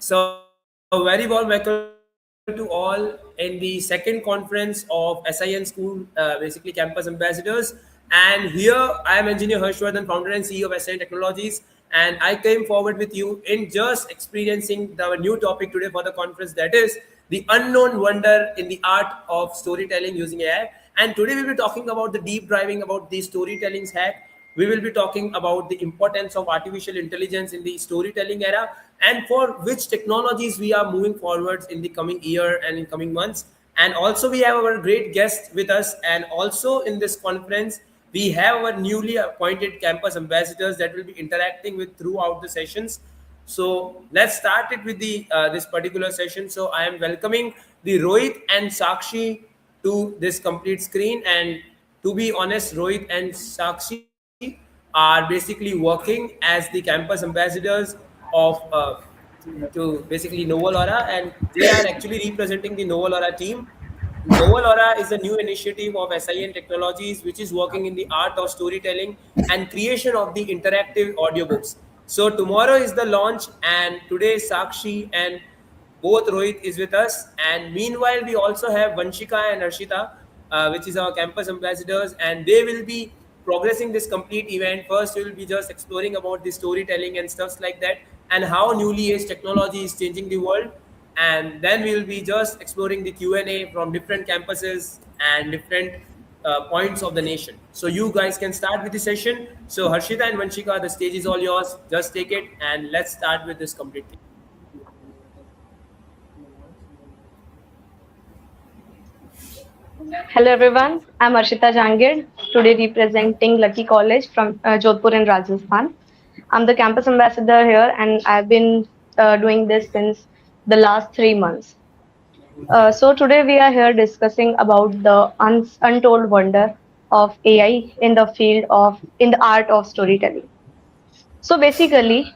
So, a very warm welcome to all in the second conference of SIN School, basically Campus Ambassadors. And here I am Engineer Harshvardhan, founder and CEO of SIN Technologies. And I came forward with you in just experiencing our new topic today for the conference, that is the unknown wonder in the art of storytelling using AI. And today we'll be talking about the deep driving about the storytelling hack. We will be talking about the importance of artificial intelligence in the storytelling era and for which technologies we are moving forwards in the coming year and in coming months. And also we have our great guest with us, and also in this conference we have our newly appointed campus ambassadors that will be interacting with throughout the sessions. So let's start it with the this particular session. So I am welcoming the Rohit and Sakshi to this complete screen. And to be honest, Rohit and Sakshi are basically working as the campus ambassadors of to basically Novel Aura, and they are actually representing the Novel Aura team. Novel Aura is a new initiative of SIN Technologies, which is working in the art of storytelling and creation of the interactive audiobooks. So tomorrow is the launch, and today Sakshi and both Rohit is with us. And meanwhile, we also have Vanshika and Arshita, which is our campus ambassadors, and they will be progressing this complete event. First, we will be just exploring about the storytelling and stuffs like that, and how newly age technology is changing the world. And then we will be just exploring the Q&A from different campuses and different points of the nation. So you guys can start with the session. So Harshita and Vanshika, the stage is all yours. Just take it and let's start with this complete thing. Hello everyone, I'm Arshita Jangir, today representing Lucky College from Jodhpur in Rajasthan. I'm the campus ambassador here and I've been doing this since the last 3 months. So today we are here discussing about the untold wonder of AI in the art of storytelling. So basically,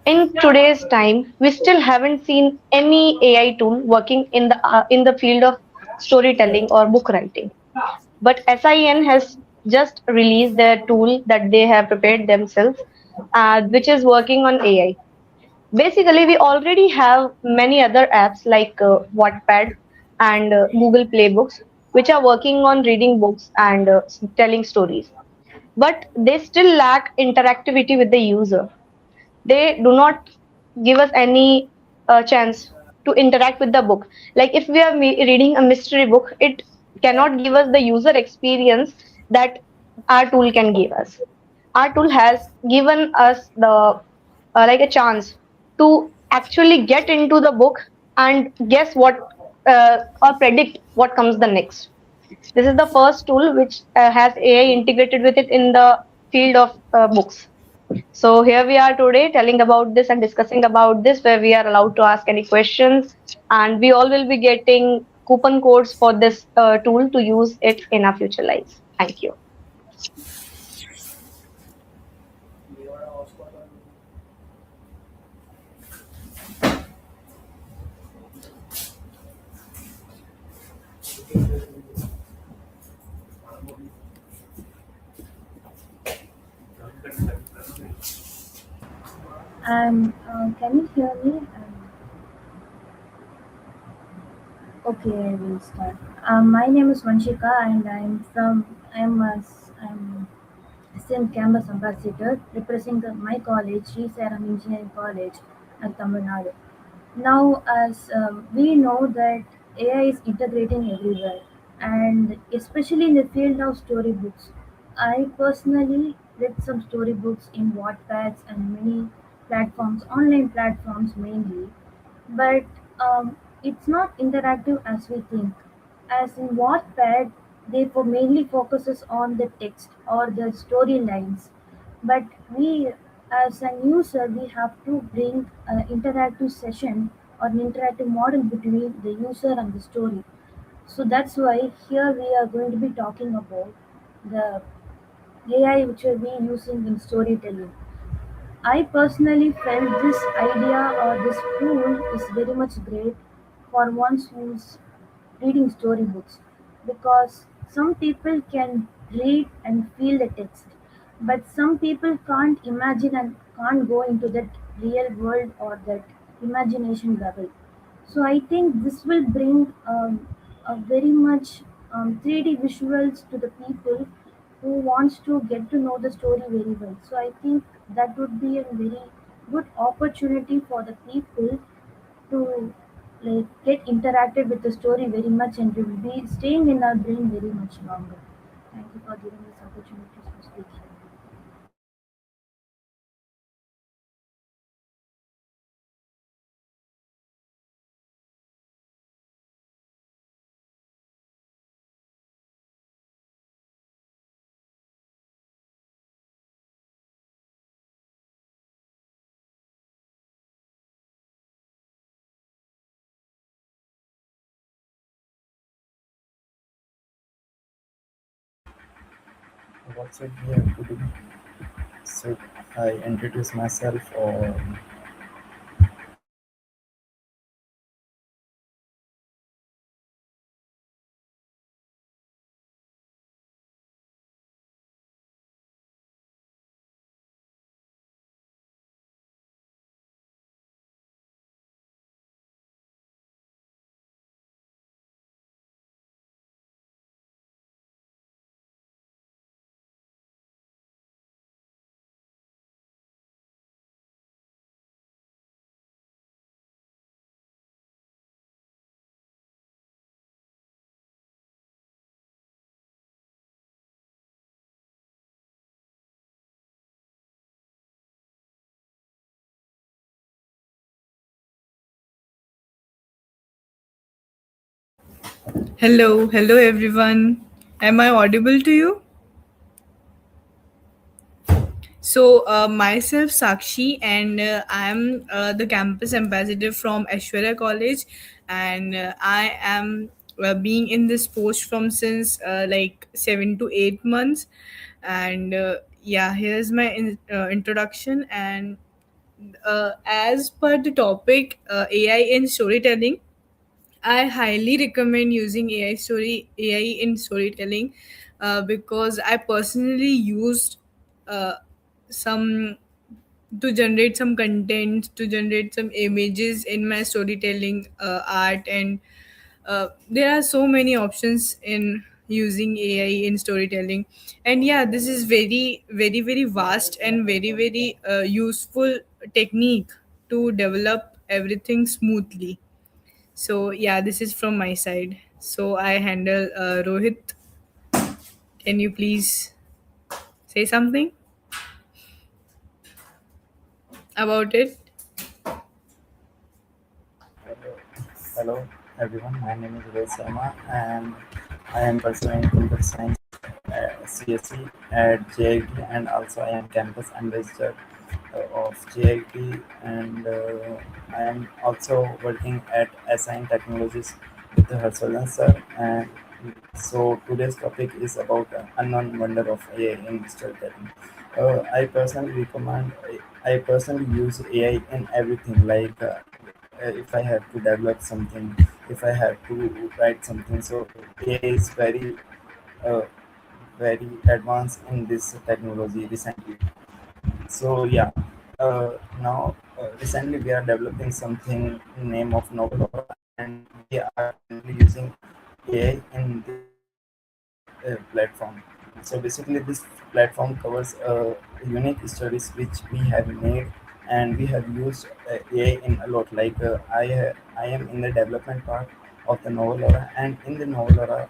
in today's time, we still haven't seen any AI tool working in the field of storytelling or book writing. But SIN has just released their tool that they have prepared themselves, which is working on AI. Basically, we already have many other apps like Wattpad and Google Playbooks, which are working on reading books and telling stories. But they still lack interactivity with the user. They do not give us any chance to interact with the book. Like if we are reading a mystery book, it cannot give us the user experience that our tool can give us. Our tool has given us the like a chance to actually get into the book and guess what or predict what comes the next. This is the first tool which has AI integrated with it in the field of books. So here we are today telling about this and discussing about this, where we are allowed to ask any questions, and we all will be getting coupon codes for this tool to use it in our future lives. Thank you. Can you hear me? Okay, I will start. My name is Vanshika, and I'm SIM campus ambassador representing my college, Sri Saram Engineering College at Tamil Nadu. Now, as we know that AI is integrating everywhere, and especially in the field of storybooks. I personally read some storybooks in Wattpads and many platforms, online platforms mainly, but it's not interactive as we think. As in Wattpad, they mainly focuses on the text or the storylines, but we, as a user, we have to bring an interactive session or an interactive model between the user and the story. So that's why here we are going to be talking about the AI which will be using in storytelling. I personally felt this idea or this tool is very much great for ones who's reading storybooks, because some people can read and feel the text, but some people can't imagine and can't go into that real world or that imagination level. So I think this will bring a very much 3D visuals to the people who wants to get to know the story very well. So I think that would be a very good opportunity for the people to get interacted with the story very much and will be staying in our brain very much longer. Thank you for giving this opportunity to speak here. What should we have to do? Should I introduce myself or Hello everyone. Am I audible to you? Myself Sakshi, and I am the campus ambassador from Aishwarya College, and I am being in this post from since like 7 to 8 months, and yeah, here's my introduction. And as per the topic, AI in storytelling, I highly recommend using AI in storytelling because I personally used uh, some to generate some content, to generate some images in my storytelling art, and there are so many options in using AI in storytelling. And yeah, this is very vast and very useful technique to develop everything smoothly. So yeah, this is from my side. So I handle Rohit. Can you please say something about it? hello everyone? My name is Ved Sharma and I am pursuing computer science CSE at JIT, and also I am campus ambassador of JIT, and I am also working at Assign Technologies with Harshvardhan sir. And so today's topic is about unknown wonder of AI in digital technology. I personally recommend. I personally use AI in everything. If I have to develop something, if I have to write something, so AI is uh, very advanced in this technology recently. So yeah, now recently we are developing something name of novel, and we are currently using AI in this platform. So basically, this platform covers unique stories which we have made, and we have used AI in a lot. I am in the development part of the Novelora, and in the Novelora,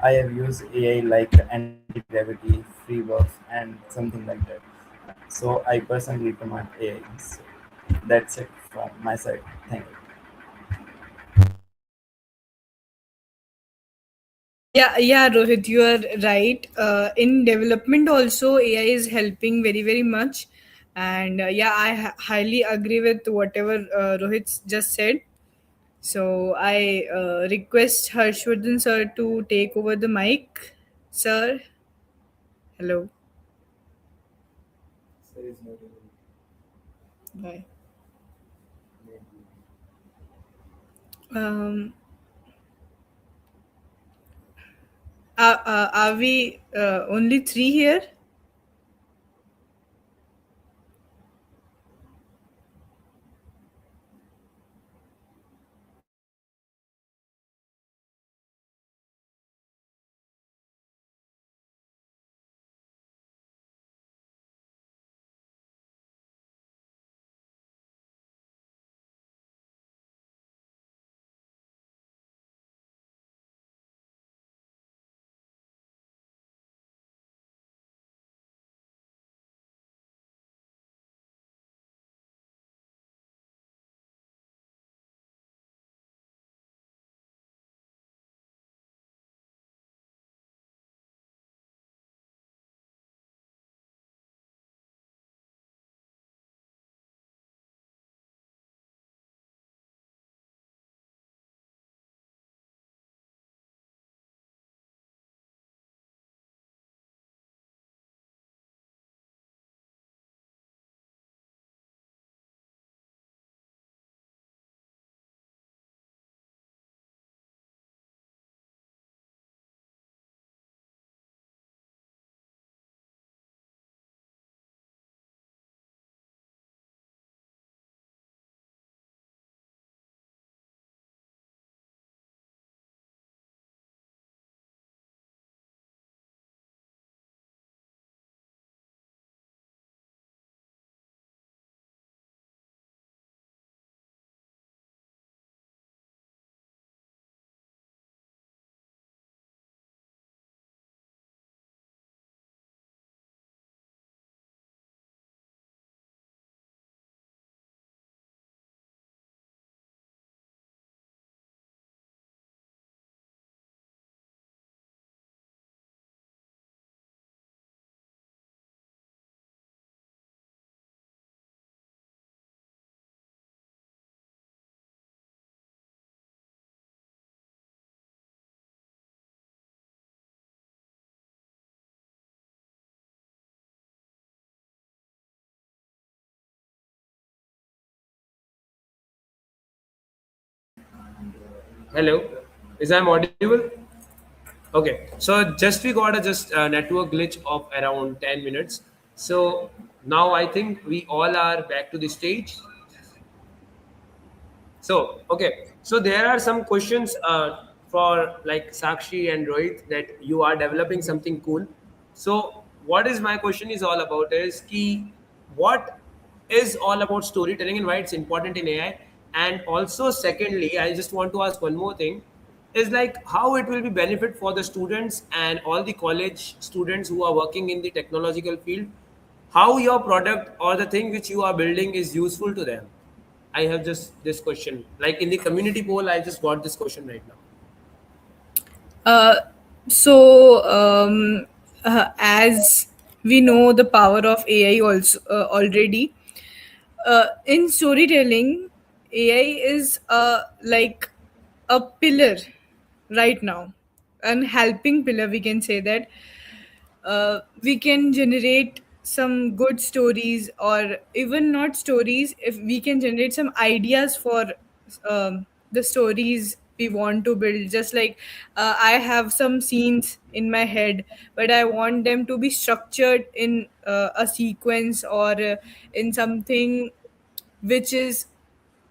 I have used AI like anti gravity, free buff, and something like that. So I personally recommend AI. So that's it from my side. Thank you. Yeah, Rohit, you are right. In development, also AI is helping very much, and yeah, I highly agree with whatever Rohit just said. So I request Harshvardhan sir to take over the mic. Sir, hello. Bye. Um, are we only three here? Hello, is I'm audible? Okay, so just we got a just network glitch of around 10 minutes. So now I think we all are back to the stage. So, okay. So there are some questions for like Sakshi and Rohit that you are developing something cool. So what is my question is all about is ki what is all about storytelling and why it's important in AI. And also secondly, I just want to ask one more thing is like how it will be benefit for the students and all the college students who are working in the technological field, how your product or the thing which you are building is useful to them. I have just this question. Like in the community poll, I just got this question right now. Uh, so, as we know the power of AI also already, in storytelling, AI is like a pillar right now, and helping pillar. We can say that we can generate some good stories, or even not stories. If we can generate some ideas for the stories we want to build, just like I have some scenes in my head, but I want them to be structured in a sequence, or in something which is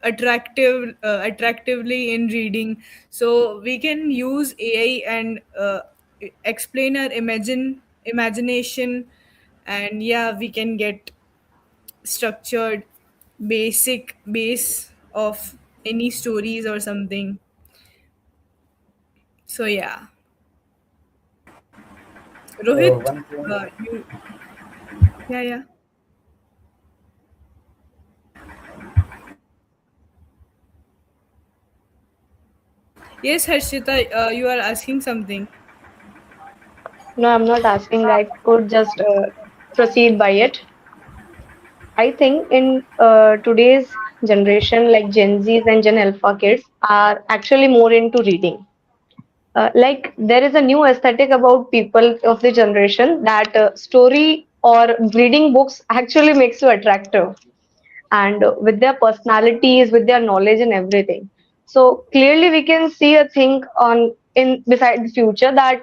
attractively in reading. So we can use AI and explain our imagination, and yeah, we can get structured basic base of any stories or something. So yeah, Rohit, One thing, you, yeah, yeah, yes, Harshita, you are asking something. No, I'm not asking. I could just proceed by it. I think in today's generation, like Gen Zs and Gen Alpha kids are actually more into reading. Like there is a new aesthetic about people of the generation that story or reading books actually makes you attractive, and with their personalities, with their knowledge and everything. So clearly, we can see a thing on in beside the future that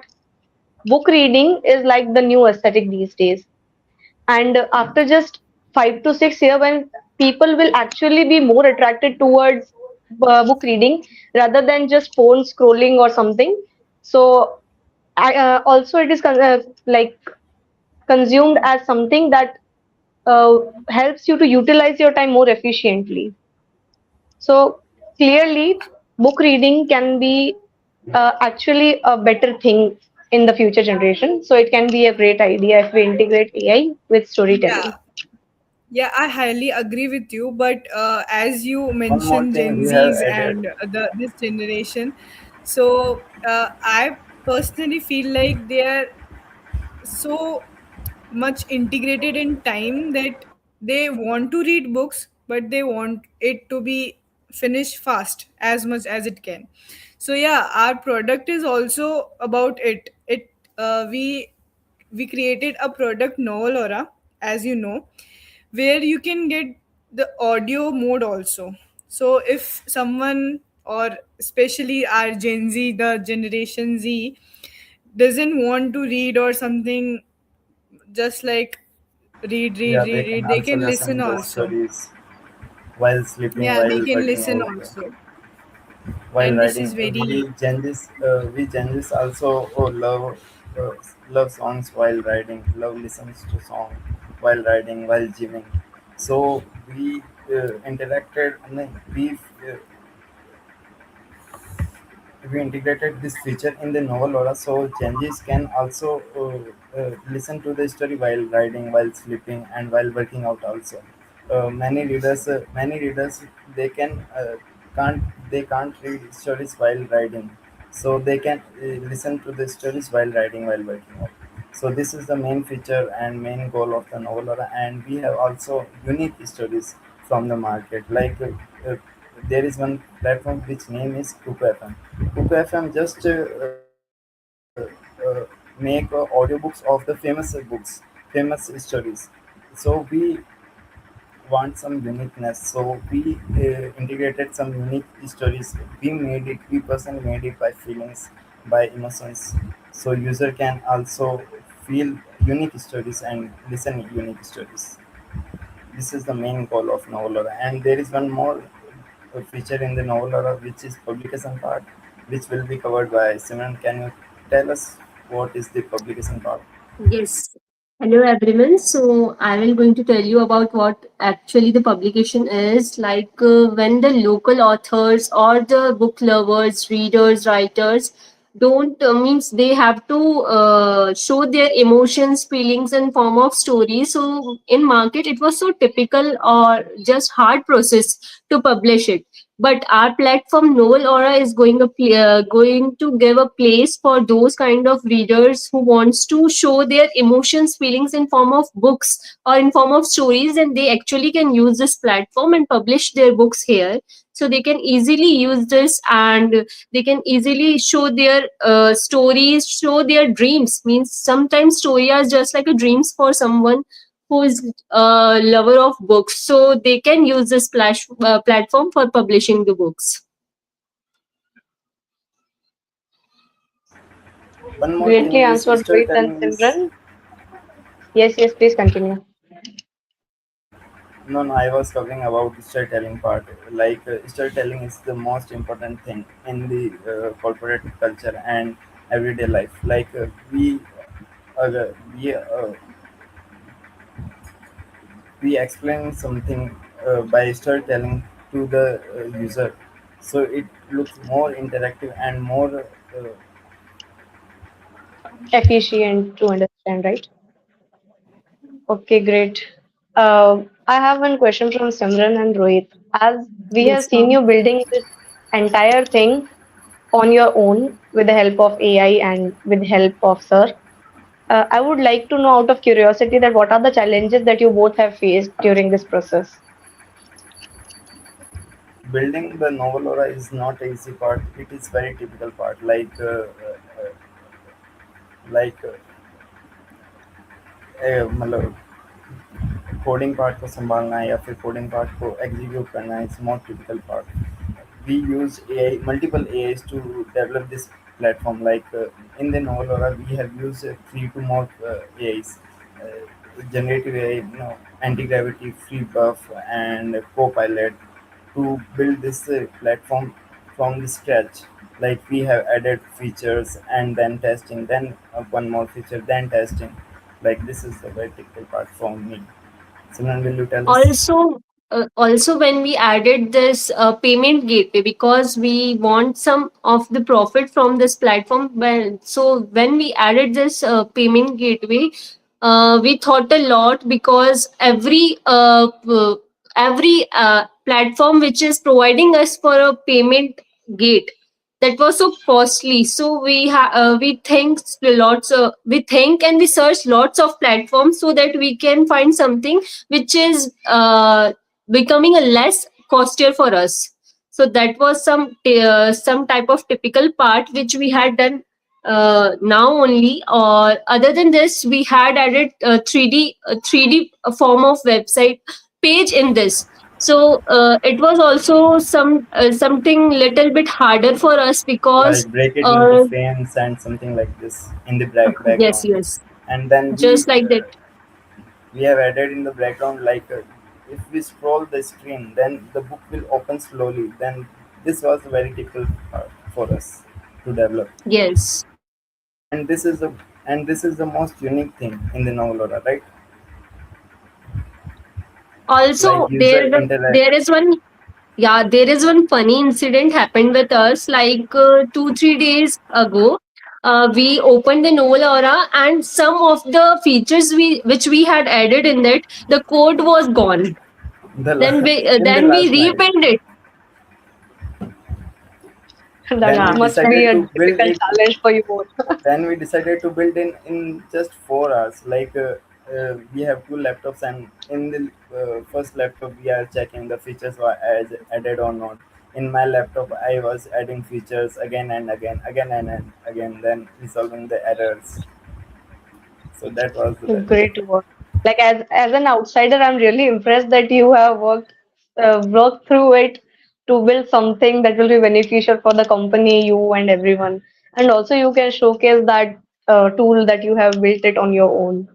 book reading is like the new aesthetic these days. And after just 5 to 6 years, when people will actually be more attracted towards book reading rather than just phone scrolling or something. So also it is like consumed as something that uh, helps you to utilize your time more efficiently. So clearly, book reading can be actually a better thing in the future generation. So it can be a great idea if we integrate AI with Yeah, storytelling. yeah, I highly agree with you. But as you one more mentioned, thing Gen we have Zs added. and this generation, so I personally feel like they are so much integrated in time that they want to read books, but they want it to be finished fast as much as it can. So yeah, our product is also about it. We created a product Novel Aura, as you know, where you can get the audio mode also. So if someone, or especially our Gen Z, the generation Z, doesn't want to read or something, just like Yeah, they can read, they also can listen listen the also. stories while sleeping, Yeah, they while can working listen out, also. while And this riding. is very, We Gen Zs also uh, love songs while riding. Love listens to song while riding, while gymming. So we interacted. I mean, we integrated this feature in the novel aura, so changes can also listen to the story while riding, while sleeping, and while working out. Also, many readers, they can't they can't read stories while riding, so they can listen to the stories while riding, while working out. So this is the main feature and main goal of the novel aura, and we have also unique stories from the market. Like there is one platform which name is Kuku FM. Kuku FM just make audiobooks of the famous books, famous stories. So we want some uniqueness, so we integrated some unique stories. We personally made it by feelings, by emotions, so user can also feel unique stories and listen unique stories. This is the main goal of Novelora, and there is one more feature in the Novelora, which is publication part, which will be covered by Simran. Can you tell us what is the publication part? Yes. Hello everyone. So I will going to tell you about what actually the publication is. Like when the local authors or the book lovers, readers, writers don't means they have to show their emotions, feelings in form of stories. So in market it was so typical or just hard process to publish it, but our platform Novel Aura is going to give a place for those kind of readers who wants to show their emotions, feelings in form of books or in form of stories, and they actually can use this platform and publish their books here. So they can easily use this, and they can easily show their stories, show their dreams. Means sometimes story are just like a dreams for someone who is a lover of books, so they can use this platform for publishing the books. One more thing Greatly is answered, Rohit and storytelling is. Simran. Yes, yes, please continue. No, no, I was talking about the storytelling part. Like storytelling is the most important thing in the corporate culture and everyday life. Like uh, we uh, we explain something by storytelling to the user, so it looks more interactive and more Efficient to understand, right? Okay, great. I have one question from Simran and Rohit. As we have Yes, seen ma'am. you building this entire thing on your own with the help of AI and with the help of Sir, I would like to know out of curiosity that what are the challenges that you both have faced during this process? building the novel aura is not easy part. It is very typical part. Like मतलब coding part को संभालना है या फिर coding part को execute करना है, it's more typical part. We use AI, multiple AIs to develop this platform. Like in the Novelora, we have used three to more AIs, generative AI, anti-gravity, free buff, and Copilot to build this platform from the scratch. Like we have added features and then testing, then one more feature, then testing. Like this is the very typical part from me. Simran, will you tell us? Also when we added this payment gateway, because we want some of the profit from this platform, so when we added this payment gateway, we thought a lot, because every platform which is providing us for a payment gate, that was so costly. So we think and we search lots of platforms so that we can find something which is becoming a less costier for us. So that was some type of typical part which we had done now only. Or other than this, we had added 3D form of website page in this. So it was also something little bit harder for us, because Like break it into uh, frames and something like this in the yes, background. yes, And then just like that. we have added in the background, like if we scroll the screen, then the book will open slowly. Then this was a very difficult part for us to develop. Yes. And this is the most unique thing in the novel, right? Like Also, user interact. there is one, yeah, there is one funny incident happened with us, like 2 3 days ago. We opened the Novel Aura, and some of the features which we had added in it, the code was gone. In the Then we last night. rebuilt it. That Then Yeah. we must be decided a to build difficult it. challenge for you both. Then we decided to build in just 4 hours. Like we have two laptops, and in the first laptop we are checking the features were added or not. In my laptop I was adding features again and again, then resolving the errors. So that was the very Great work. Like as an outsider, I'm really impressed that you have worked through it to build something that will be beneficial for the company, you and everyone. And also you can showcase that tool that you have built it on your own.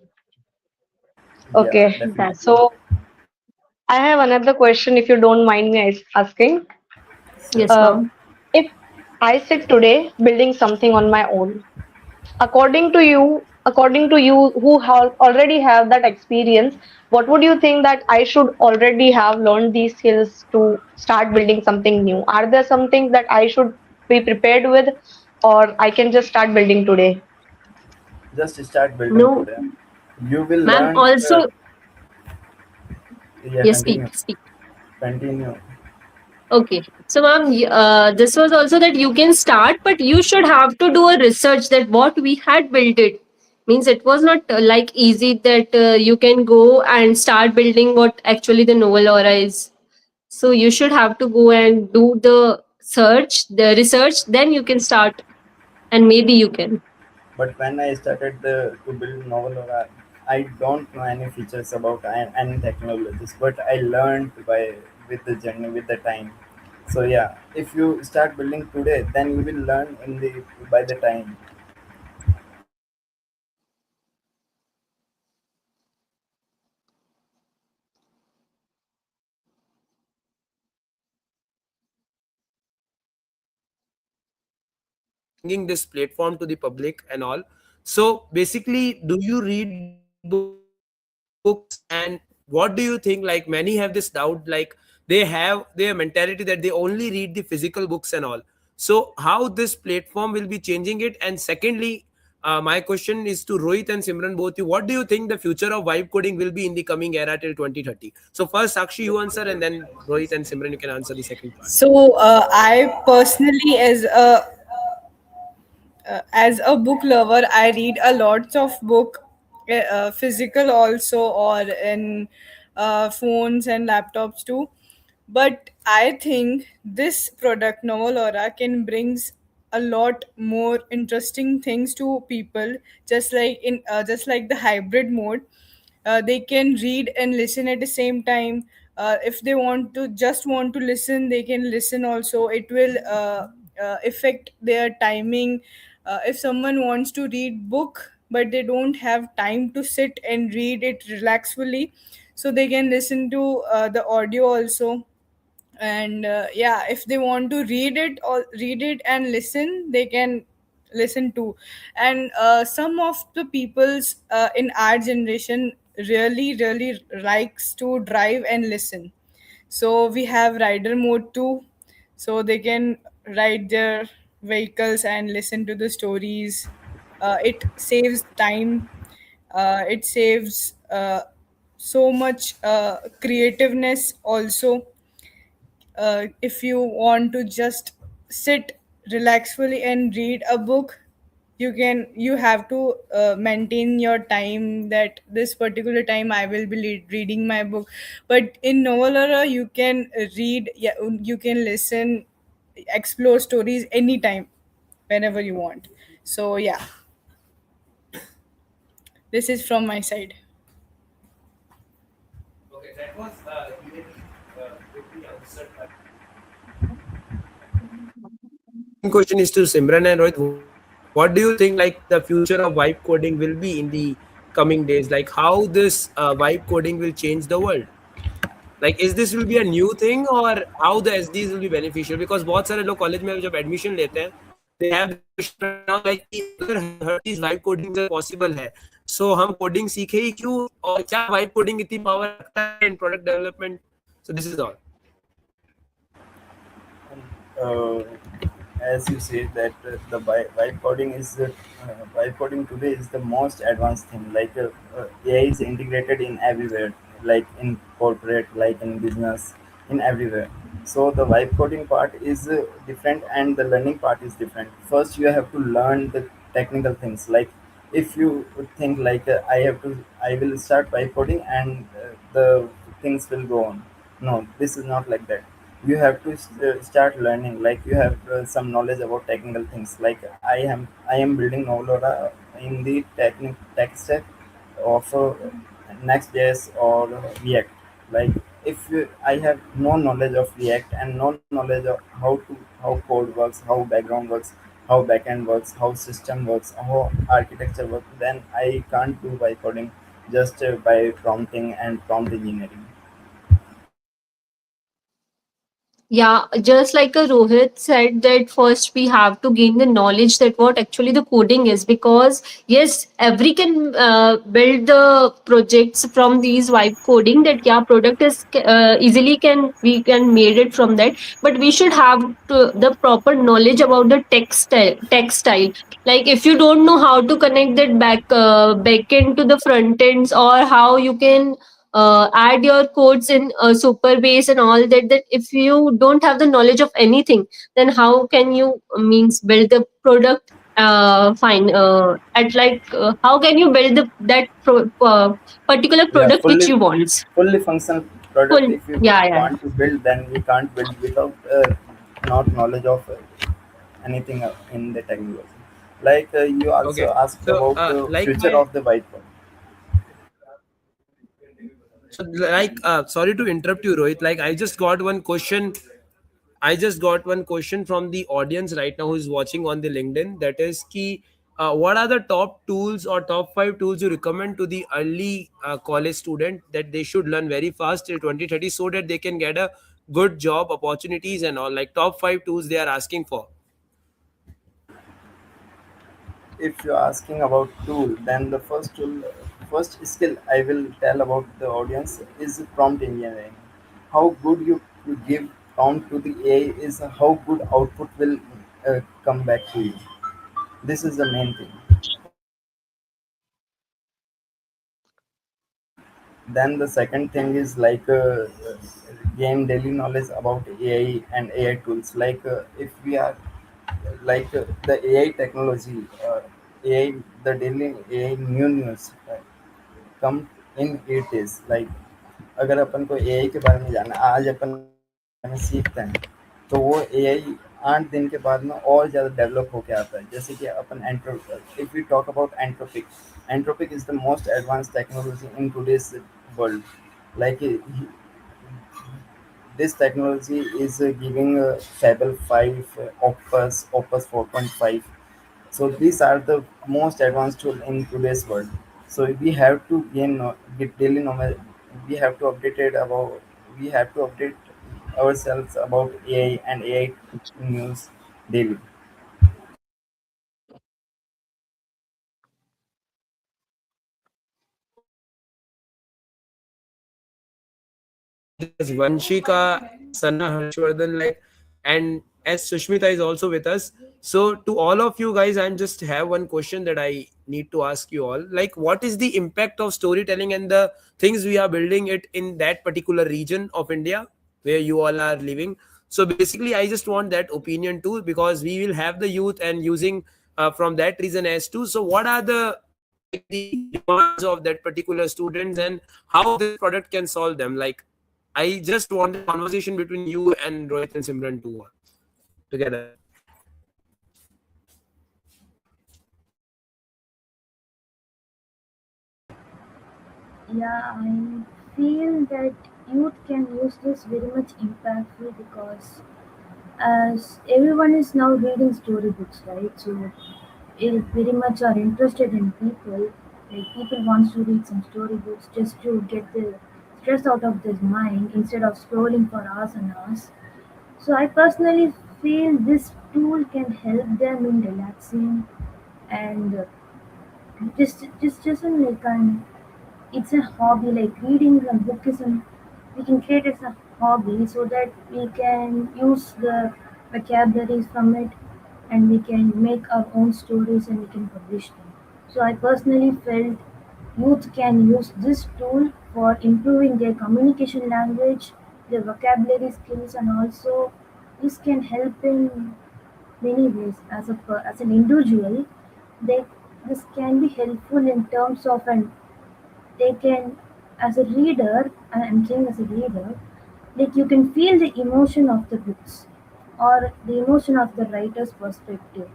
Yeah, Okay, definitely. so I have another question if you don't mind me asking. Sure. Yes, Uh, ma'am. if I sit today building something on my own, according to you who have already have that experience, what would you think that I should already have learned these skills to start building something new? Are there some things that I should be prepared with, or I can just start building today? Just start building No, today. You will ma'am. learn. Also, Yeah, yes, continue. speak, speak. Continue. Okay. So, ma'am, this was also that you can start, but you should have to do a research that what we had built it means it was not like easy that you can go and start building what actually the novel aura is. So you should have to go and do the research, then you can start, and maybe you can. But when I started to build novel, I don't know any features about any technologies, but I learned by with the journey, with the time. So yeah, if you start building today, then you will learn in the by the time. Bringing this platform to the public and all. So basically, do you read books, and what do you think? Like many have this doubt, like they have their mentality that they only read the physical books and all. So how this platform will be changing it? And secondly, my question is to Rohit and Simran, both you. What do you think the future of vibe coding will be in the coming era till 2030? So first, Sakshi, you answer, and then Rohit and Simran, you can answer the second part. So I personally, as a book lover, I read a lots of book, physical also, or in phones and laptops too. But I think this product Novolora can brings a lot more interesting things to people, just like the hybrid mode. They can read and listen at the same time. If they want to listen, they can listen also. It will affect their timing. If someone wants to read book but they don't have time to sit and read it relaxfully, so they can listen to the audio also. And yeah, if they want to read it and listen, they can listen to. And some of the peoples in our generation really likes to drive and listen. So we have rider mode too, so they can ride their vehicles and listen to the stories. It saves time. It saves so much creativeness also. If you want to just sit relaxfully and read a book, you have to maintain your time, that this particular time I will be reading my book. But in novelera you can read, yeah, you can listen, explore stories anytime, whenever you want. So yeah, this is from my side. Okay, that was really quickly answered by Rohit and Simran. My second question is to Simran and Rohit. What do you think like the future of vibe coding will be in the coming days? Like how this vibe coding will change the world? Like is this will be a new thing, or how the SDs will be beneficial? Because बहुत सारे लोग college में जब admission लेते हैं, they have this question right now like कि अगर हर चीज वाइब कोडिंग से पॉसिबल है, सो हम कोडिंग सीखे ही क्यों, और क्या वाइब कोडिंग इतनी पावर रखता है in product development? So this is all. uh, as you say that the vibe coding is vibe coding today is the most advanced thing. Like AI is integrated in everywhere, like in corporate, like in business, in everywhere. So the vibe coding part is different, and the learning part is different. First, you have to learn the technical things. Like if you think like I will start vibe coding and the things will go on. No, this is not like that. You have to start learning, like you have some knowledge about technical things. Like I am building Novolora in the tech stack of Next.js or React. Like if I have no knowledge of React and no knowledge of how code works, how background works, how backend works, how system works, how architecture works, then I can't do by coding just by prompting and prompt engineering. Yeah, just like a Rohit said that first we have to gain the knowledge that what actually the coding is, because yes, every can build the projects from these vibe coding, that yeah, product is easily can we can made it from that, but we should have the proper knowledge about the textile. Like if you don't know how to connect that back end to the front ends, or how you can add your codes in Superbase and all that, that if you don't have the knowledge of anything, then how can you means build the product fine at like how can you build particular Yeah, product which you want? fully functional product. Full, If you yeah, yeah. want to build, then we can't build without not knowledge of anything in the technology. Like you also Okay. asked So, about the like future my of the whiteboard. sorry to interrupt you, Rohit. Like, I just got one question. I just got one question from the audience right now who is watching on the LinkedIn. That is, key. What are the top tools or top five tools you recommend to the early college student that they should learn very fast till 2030 so that they can get a good job opportunities and all? Like top five tools they are asking for. If you're asking about tool, then the first skill I will tell about the audience is prompt engineering. How good you give prompt to the AI is how good output will come back to you. This is the main thing. Then the second thing is like gain daily knowledge about AI and AI tools. Like if we are like the AI technology, AI, the daily AI new news come in 8 days. Like अगर अपन को AI के बारे में जानना आज अपन में सीखते हैं तो वो AI 8 दिन के बाद में और ज़्यादा डेवलप होके आता है जैसे कि अपन if we talk about Anthropic is the most advanced technology in today's world. Like this technology is giving Fable 5, Opus 4.5. So these are the most advanced tool in today's world. So we have to get daily knowledge. We have to update it about. We have to update ourselves about AI and AI news daily. There's Vanshika, Sanna Harshvardhan, like, and as Sushmita is also with us. So to all of you guys, I'm just have one question that I need to ask you all. Like, what is the impact of storytelling and the things we are building it in that particular region of India where you all are living? So basically, I just want that opinion too because we will have the youth and using from that reason as too. So what are the like the demands of that particular students and how this product can solve them? Like I just want a conversation between you and Rohit and Simran too together. Yeah, I feel that youth can use this very much impactful because as everyone is now reading storybooks, right? So it very much are interested in people. Like people wants to read some storybooks just to get the stress out of their mind instead of scrolling for hours and hours. So I personally feel this tool can help them in relaxing and just in like an it's a hobby like reading a book is an we can create it as a hobby so that we can use the vocabularies from it and we can make our own stories and we can publish them. So I personally felt youth can use this tool for improving their communication language, their vocabulary skills, and also this can help in many ways as an individual. They this can be helpful in terms of an they can as a reader I'm saying as a reader like you can feel the emotion of the books or the emotion of the writer's perspective.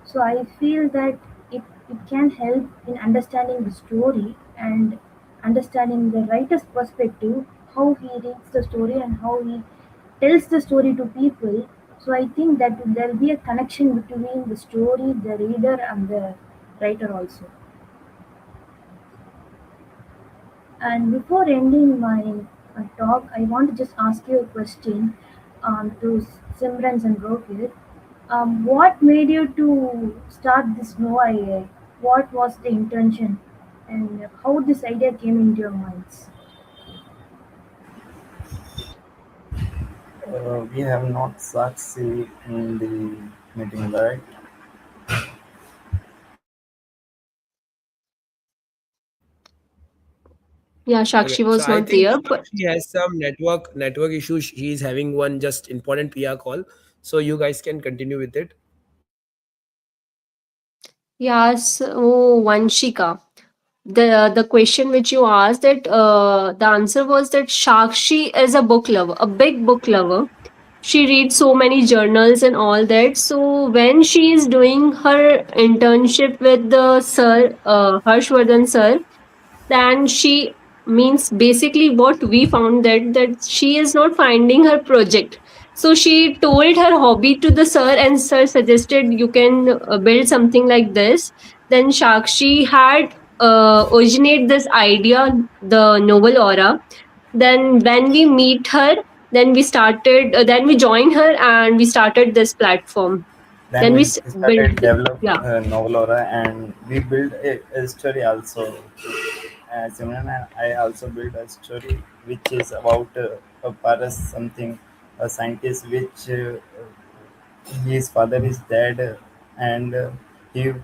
So I feel that it can help in understanding the story and understanding the writer's perspective, how he reads the story and how he tells the story to people. So I think that there will be a connection between the story, the reader, and the writer also. And before ending my talk, I want to just ask you a question to Simrans and Rohit. What made you to start this no IA? What was the intention, and how this idea came into your minds? We have not succeeded in the meeting, right? Yeah, Okay, Shakshi so was I not think there, but Sakshi has some network issues. She is having one just important PR call, so you guys can continue with it. yes, oh, Vanshika. The question which you asked, that the answer was that Shakshi is a book lover, a big book lover. She reads so many journals and all that. So when she is doing her internship with the sir, Harshvardhan sir, then she means basically what we found, that she is not finding her project. So she told her hobby to the sir, and sir suggested you can build something like this. Then Shakshi had originate this idea, the novel aura. Then when we meet her, then we joined her and we started this platform. Then Then we we built started it. develop Yeah. Novelora, and we built a story also. Simran and I also built a story which is about a Paras something, a scientist which his father is dead, and he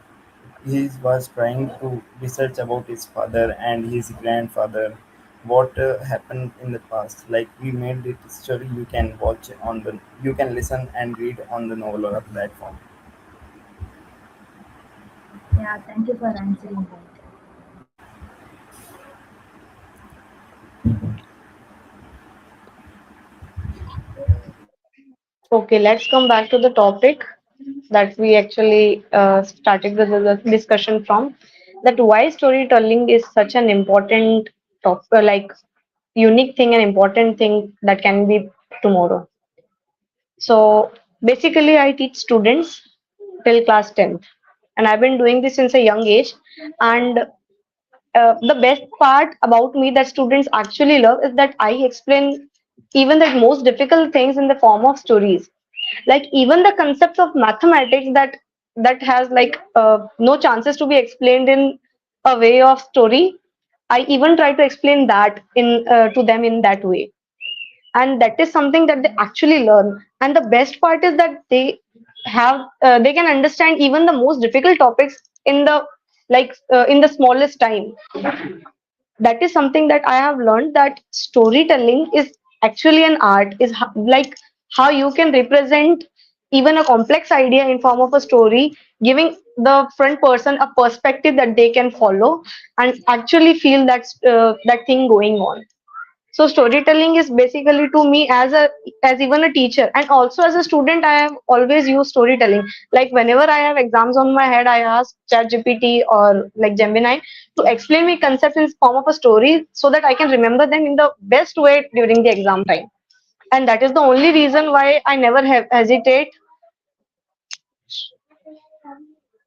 he was trying to research about his father and his grandfather, what happened in the past. Like, we made it story, you can watch on the, you can listen and read on the Novelora platform. Yeah, thank you for answering that. Okay, let's come back to the topic that we actually started with the discussion from, that why storytelling is such an important topic, like unique thing and important thing that can be tomorrow. So basically, I teach students till class 10th, and I've been doing this since a young age. And the best part about me that students actually love is that I explain even the most difficult things in the form of stories. Like even the concepts of mathematics that has like no chances to be explained in a way of story. I even try to explain that in to them in that way, and that is something that they actually learn. And the best part is that they can understand even the most difficult topics in the in the smallest time. That is something that I have learned, that storytelling is actually an art, is like how you can represent even a complex idea in form of a story, giving the front person a perspective that they can follow and actually feel that thing going on. So storytelling is basically to me as even a teacher and also as a student, I have always used storytelling. Like whenever I have exams on my head, I ask ChatGPT or like Gemini to explain me concepts in form of a story so that I can remember them in the best way during the exam time. And that is the only reason why I never have hesitate.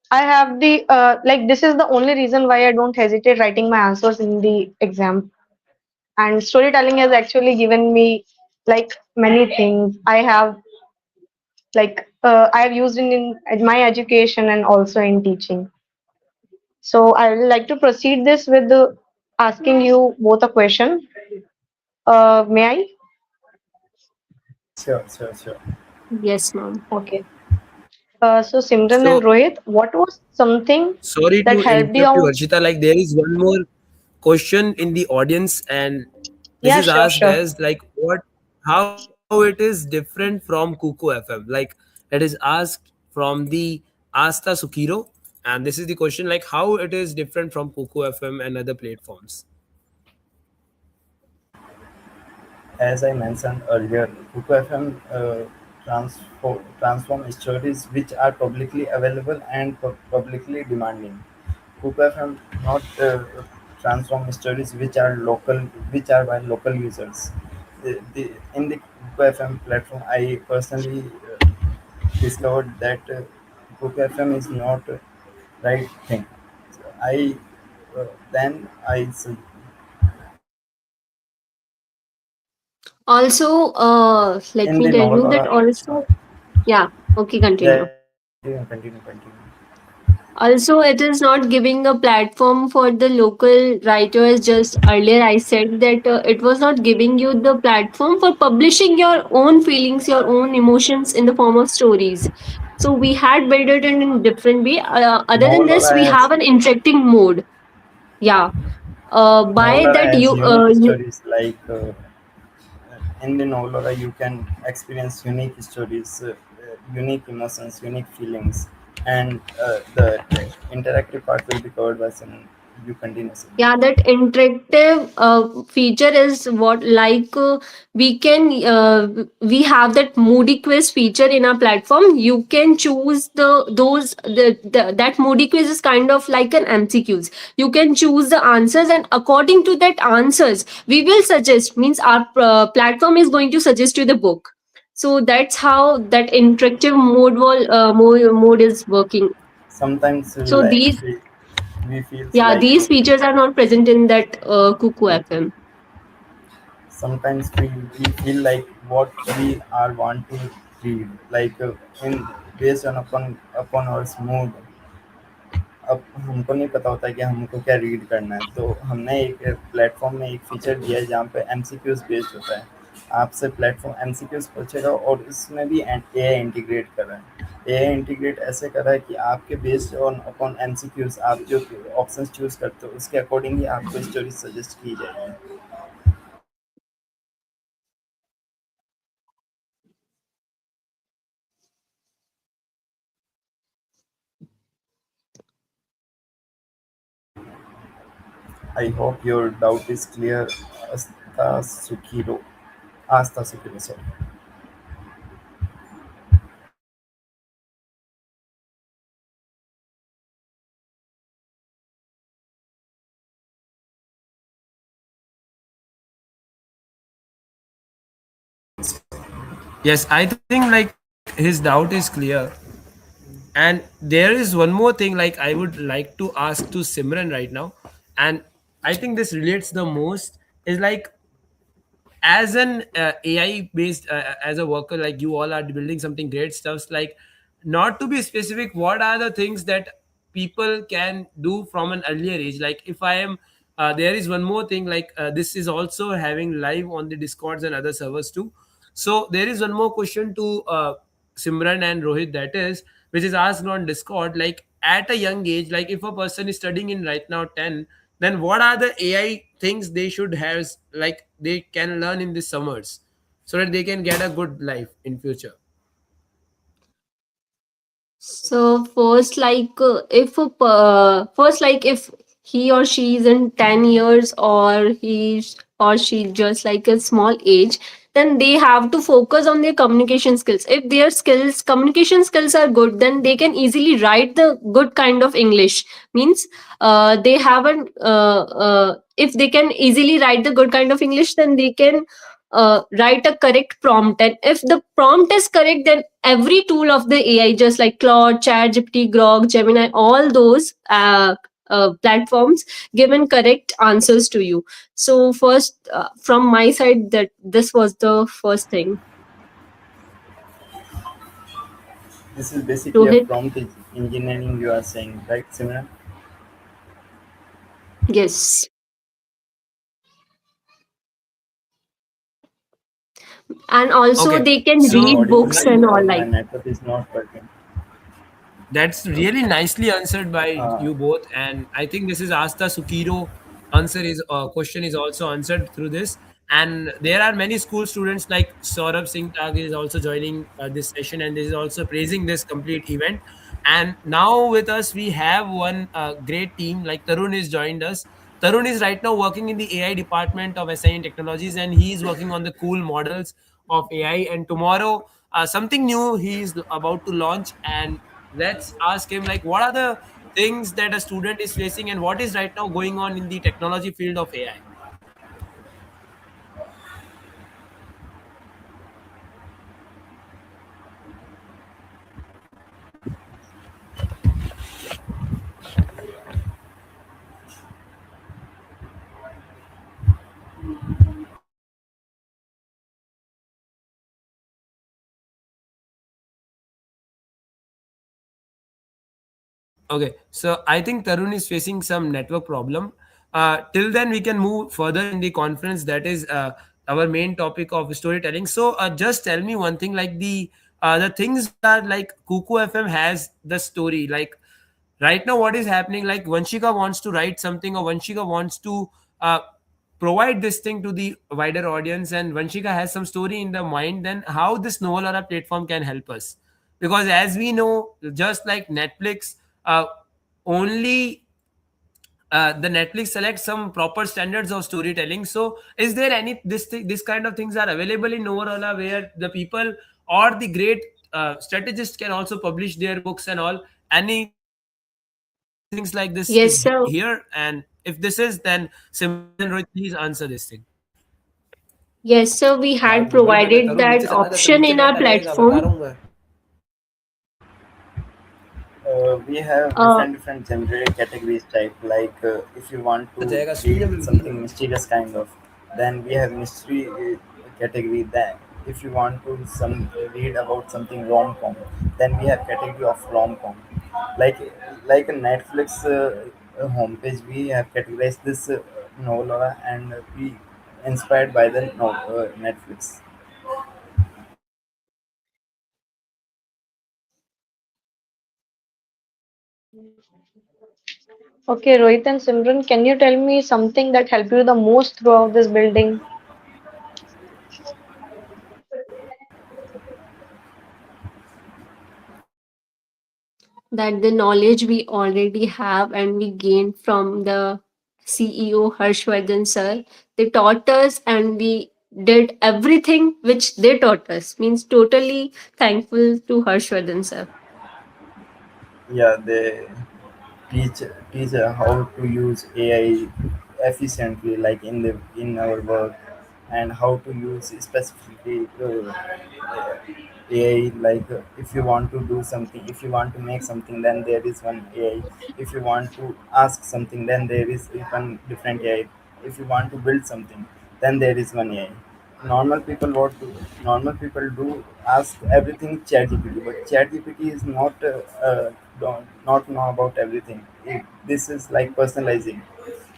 I have the like this is the only reason why I don't hesitate writing my answers in the exam. And storytelling has actually given me like many things. I have used in my education and also in teaching. So I would like to proceed this with asking you both a question. May I? Sure, sure, sure. Yes, ma'am. Okay. So Simran and So Rohit, what was something sorry that to helped you interrupt you, out? Harshita. Like there is one more question in the audience, and this Yeah, is sure, asked sure. as like what, how it is different from Kuku FM. Like it is asked from the Asta Sukiro, and this is the question like how it is different from Kuku FM and other platforms. As I mentioned earlier, Kuku FM transform stories which are publicly available and publicly demanding. Kuku FM not transform stories which are local, which are by local users. In the FM platform, I personally discovered that Book FM is not right thing. So then I Also, let in me the tell you novel that or also, yeah, okay, yeah, continue. yeah, continue. Also, it is not giving a platform for the local writers. Just earlier, I said that it was not giving you the platform for publishing your own feelings, your own emotions in the form of stories. So we had built it in a different way. Other than Novel or this, we as have an interacting mode. Yeah. By Noveler that, has unique you stories like in the Noveler you can experience unique stories, unique emotions, unique feelings, and the interactive part will be covered by someone. You continue. Someone. Yeah, that interactive feature is what like we have that moody quiz feature in our platform. You can choose that moody quiz is kind of like an MCQs. You can choose the answers, and according to that answers we will suggest, means our platform is going to suggest you the book. So that's how that interactive mode is working. Sometimes So these, we feels yeah, like these features are not present in that Cuckoo FM. sometimes we feel like what we are want to read like in based on upon our mood. अब हमको नहीं पता होता कि हमको क्या read करना है, तो हमने एक प्लेटफॉर्म में एक फीचर दिया है जहाँ पे एमसीक्यूज बेस्ड होता है। आपसे प्लेटफॉर्म एमसीक्यूज पूछेगा और इसमें भी एआई इंटीग्रेट कर रहा है। एआई इंटीग्रेट ऐसे कर रहा है कि आपके बेस्ड ऑन अपॉन एमसीक्यूज आप जो ऑप्शंस चूज करते हो उसके अकॉर्डिंग ही आपको स्टोरी सजेस्ट की जाएगी। I hope your doubt is clear. अस्ता सुखीरो आस्था सुखीरो sorry. Yes, I think like his doubt is clear. And there is one more thing like I would like to ask to Simran right now. And I think this relates the most is like as an AI based as a worker, like you all are building something great stuffs. Like not to be specific, what are the things that people can do from an earlier age? Like if I am, there is one more thing. Like this is also having live on the Discords and other servers too. So there is one more question to Simran and Rohit, that is, which is asked on Discord. Like at a young age, like if a person is studying in right now 10, then what are the AI things they should have, like they can learn in the summers, so that they can get a good life in future? So first, if he or she is in 10 years, or or she just like a small age, then they have to focus on their communication skills. If their communication skills are good, then they can easily write the good kind of English. Means they haven't. If they can easily write the good kind of English, then they can write a correct prompt. And if the prompt is correct, then every tool of the AI, just like Claude, ChatGPT, Grok, Gemini, all those platforms given correct answers to you. So first, from my side, that this was the first thing. This is basically a Rohit, prompt engineering you are saying, right, Simran? yes, and also Okay, they can Am I so read audible books to you and or all my like. network is not working? that's really nicely answered by Uh, you both, and I think this is Asta Sukiro. Answer is question is also answered through this, and there are many school students like Saurabh Singh Tag is also joining this session, and this is also praising this complete event. And now with us we have one great team like Tarun is joined us. Tarun is right now working in the AI department of SIN Technologies, and he is working on the cool models of AI. And tomorrow, something new he is about to launch. And let's ask him like, what are the things that a student is facing and what is right now going on in the technology field of AI. Okay, so I think Tarun is facing some network problem. Till then, we can move further in the conference. That is our main topic of storytelling. So, just tell me one thing, like the things are like Kuku FM has the story. Like right now, what is happening? Like Vanshika wants to write something, or Vanshika wants to uh, provide this thing to the wider audience, and Vanshika has some story in the mind. Then, how this Novelara platform can help us? Because as we know, just like Netflix, only the Netflix selects some proper standards of storytelling. So is there any this kind of things are available in Noverola where the people or the great strategists can also publish their books and all? Anything like this is here? And if Yes, this sir. is, then Simran and Rohit, please answer this thing. Yes, sir. We यार had Google पे मैं provided तरुण नीचे that चलना 10 option नीचे in क्या our टलेगा बता platform. रहा हूँ मैं. We have Uh, different genre categories type, like if you want to जाएगा read स्टूडियो में मिल something mysterious kind of, then we have mystery category. Then if you want to some read about something rom-com, then we have category of rom-com. Like a Netflix homepage, we have categorized this novella, and we inspired by the Netflix. Okay, Rohit and Simran, can you tell me something that helped you the most throughout this building? that the knowledge we already have and we gained from the CEO Harshvardhan sir, they taught us and we did everything which they taught us. Means totally thankful to Harshvardhan sir. Yeah, they teach teach how to use AI efficiently, like in our work, and how to use specifically AI. Like if you want to do something, if you want to make something, then there is one AI. If you want to ask something, then there is one different AI. If you want to build something, then there is one AI. Normal people do ask everything ChatGPT, but ChatGPT is not know about everything. This is like personalizing.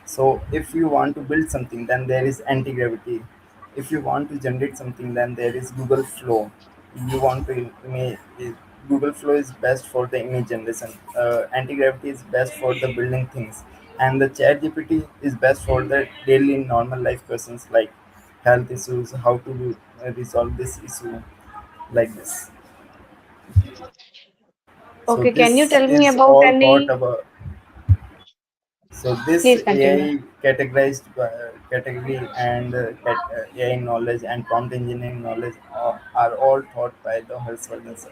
So if you want to build something, then there is anti-gravity. If you want to generate something, then there is Google Flow. You want to image, Google Flow is best for the image generation. Anti-gravity is best for the building things, and the Chat GPT is best for the daily normal life questions like health issues, how to resolve this issue, like this. So Okay, can you this tell me is about all thought any? about. So this Please continue. AI categorized category and AI knowledge and prompt engineering knowledge are all taught by the Harshvardhan sir.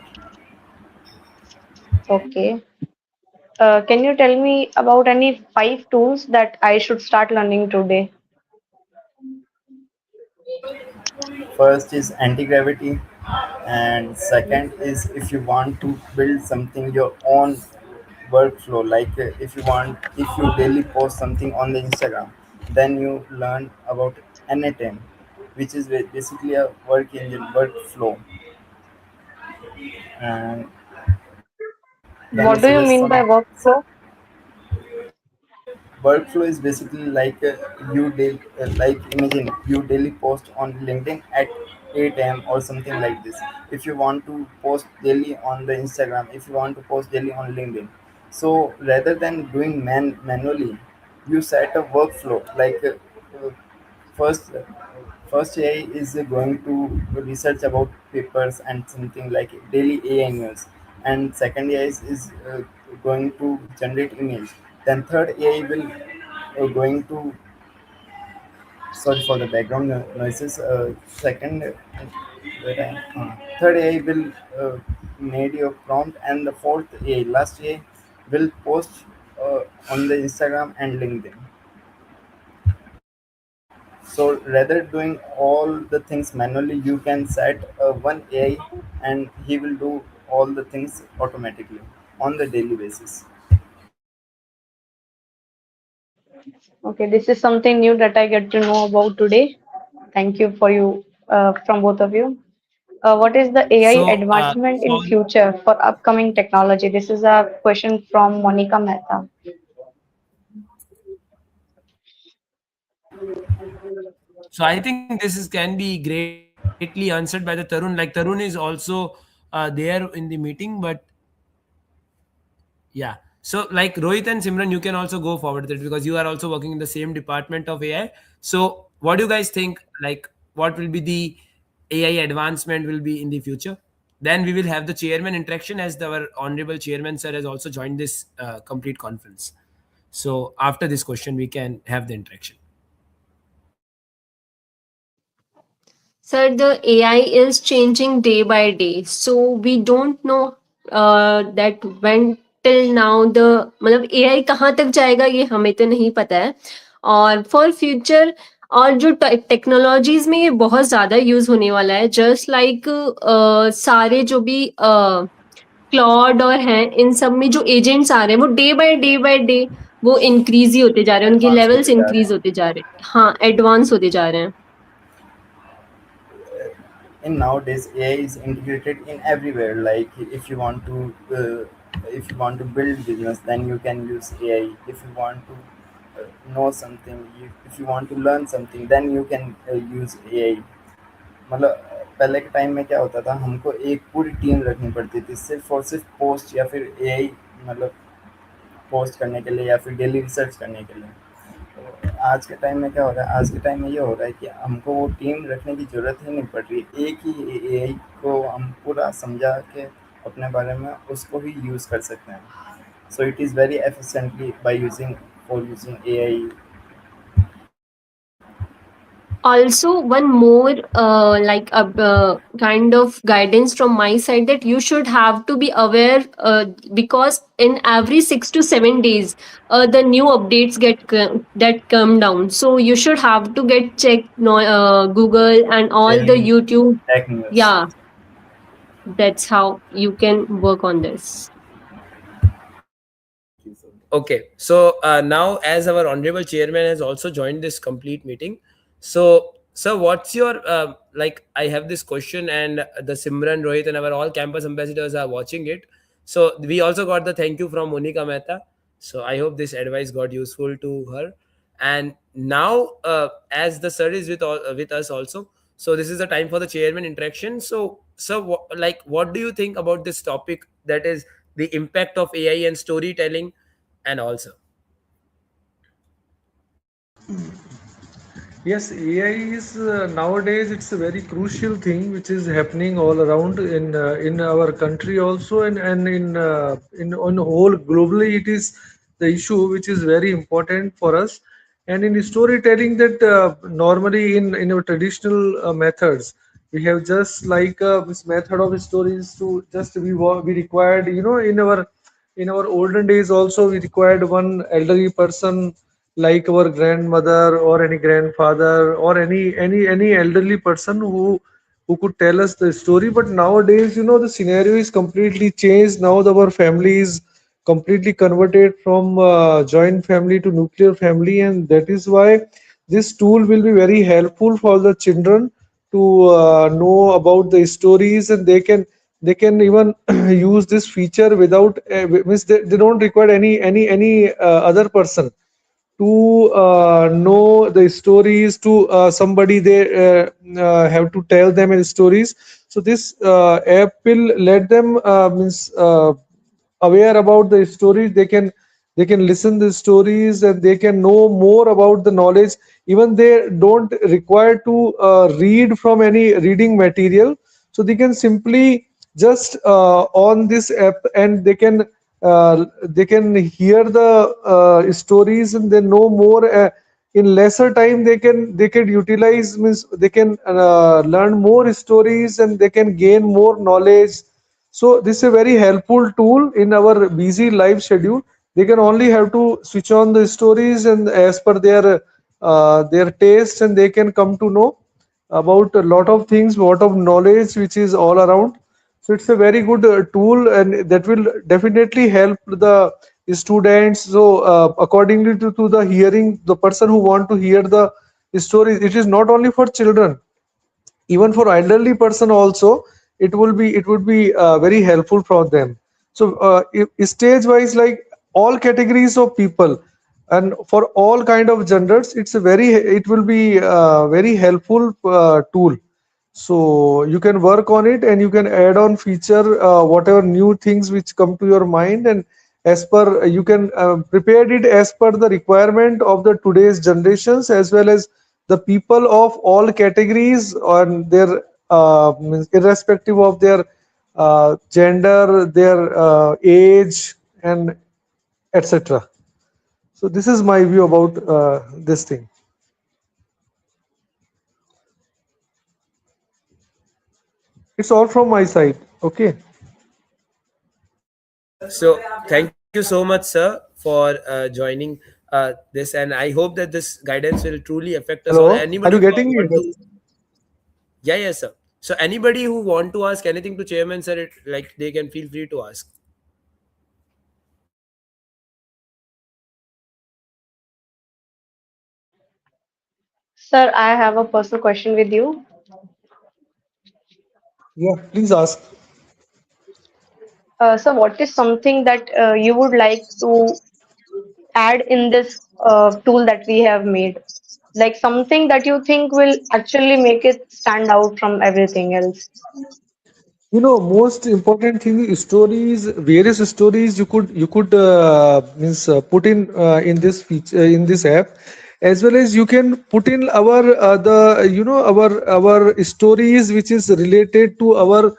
Okay. Can you tell me about any 5 tools that I should start learning today? First is anti-gravity, and second is if you want to build something your own workflow, like if you daily post something on the Instagram, then you learn about N10, which is basically a work engine workflow. And can you What do you suggest mean by some workflow? workflow is basically like like imagine you daily post on LinkedIn at 8 a.m. or something like this. If you want to post daily on the Instagram, if you want to post daily on LinkedIn, so rather than doing manually, you set a workflow like first first AI is going to research about papers and something like daily AI news, and second AI is going to generate image. Then third AI will going to, sorry for the background noises. Second, third AI will made your prompt, and the fourth AI, last AI will post on the Instagram and LinkedIn. So rather doing all the things manually, you can set one AI and he will do all the things automatically on the daily basis. Okay, this is something new that I get to know about today. Thank you for you from both of you. What is the AI So, advancement in future for upcoming technology? This is a question from Monica Mehta. so I think this is can be greatly answered by the Tarun. Like Tarun is also there in the meeting, but yeah. So, like Rohit and Simran, you can also go forward with it because you are also working in the same department of AI. So, what do you guys think? Like, what will be the AI advancement will be in the future? Then we will have the chairman interaction as our honorable chairman sir has also joined this complete conference. So, after this question, we can have the interaction. Sir, the AI is changing day by day, so we don't know that when till now the मतलब AI कहाँ तक जाएगा ये हमें तो नहीं पता है और फॉर फ्यूचर और जो टेक्नोलॉजीज में ये बहुत ज़्यादा यूज होने वाला है जस्ट लाइक सारे जो भी क्लॉड और हैं इन सब में जो एजेंट्स आ रहे हैं वो डे बाय डे वो इंक्रीज ही होते जा रहे हैं उनके एडवांस लेवल्स होते जा रहे इंक्रीज हैं. होते जा रहे हैं हाँ एडवांस होते जा रहे हैं In nowadays AI is integrated in everywhere. Like if you want to build business, then you can use AI. If you want to know something, if you want to learn something, then you can use AI. मतलब पहले के time में क्या होता था, हमको एक पूरी टीम रखनी पड़ती थी सिर्फ और सिर्फ पोस्ट या फिर एआई मतलब पोस्ट करने के लिए या फिर डेली रिसर्च करने के लिए. तो आज के टाइम में क्या हो रहा है, आज के टाइम में ये हो रहा है कि हमको वो टीम रखने की ज़रूरत ही नहीं पड़ रही. एक ही एआई को हम पूरा समझा के अपने बारे में उसको ही यूज़ कर सकते हैं. So it is very efficiently by using AI. also one more like a kind of guidance from my side that you should have to be aware because in every 6 to 7 days the new updates that come down so you should have to get checked no, google and all the Daily youtube tech news. yeah that's how you can work on this Okay, so now as our honorable chairman has also joined this complete meeting, so sir, what's your like? I have this question, and the Simran, Rohit, and our all campus ambassadors are watching it. So we also got the thank you from Monica Mehta. So I hope this advice got useful to her. And now, as the sir is with us also, so this is the time for the chairman interaction. So, sir, like, what do you think about this topic? That is the impact of AI and storytelling and also Yes, AI is nowadays it's a very crucial thing which is happening all around in our country also and in on whole globally it is the issue which is very important for us and in storytelling that normally in our traditional methods we have just like this method of stories to just we required in our olden days also we required one elderly person like our grandmother or any grandfather or any elderly person who could tell us the story. But nowadays the scenario is completely changed. Now our family is completely converted from joint family to nuclear family, and that is why this tool will be very helpful for the children to know about the stories, and they can even use this feature without means they don't require any other person to know the stories to somebody they have to tell them in stories. So this app will let them means aware about the stories. They can listen the stories and they can know more about the knowledge. Even they don't require to read from any reading material, so they can simply just on this app and they can hear the stories and they know more in lesser time. They can utilize means they can learn more stories and they can gain more knowledge. So this is a very helpful tool in our busy life schedule, They can only have to switch on the stories and as per their taste, and they can come to know about a lot of things, lot of knowledge which is all around. So it's a very good tool, and that will definitely help the students. So accordingly to the hearing, the person who want to hear the stories, it is not only for children, even for elderly person also. It would be very helpful for them. So stage wise, like all categories of people and for all kind of genders, it will be very helpful tool. So you can work on it, and you can add on feature whatever new things which come to your mind, and as per you can prepare it as per the requirement of the today's generations, as well as the people of all categories on their means irrespective of their gender, their age, and etc. So this is my view about this thing. It's all from my side. Okay. So thank you so much, sir, for joining this, and I hope that this guidance will truly affect us all. Hello, are Anybody you who getting want it? to, yeah, yes, sir. So anybody who want to ask anything to chairman, sir, like they can feel free to ask. Sir, I have a personal question with you. Yeah, please ask. So, what is something that you would like to add in this tool that we have made? Like something that you think will actually make it stand out from everything else? Most important thing is stories, various stories you could means put in this feature, in this app, as well as you can put in our the our stories which is related to our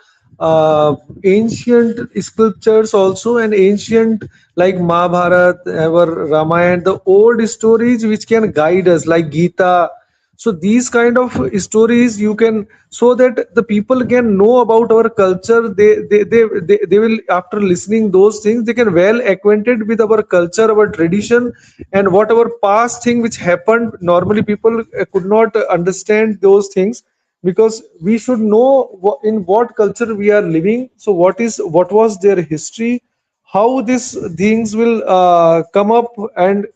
ancient sculptures also, and ancient like Mahabharat, our Ramayana, the old stories which can guide us like Gita. So these kind of stories you can, so that the people can know about our culture. They will, after listening those things, they can well acquainted with our culture, our tradition, and whatever past thing which happened. Normally people could not understand those things, because we should know in what culture we are living. So what was their history, how these things will come up, and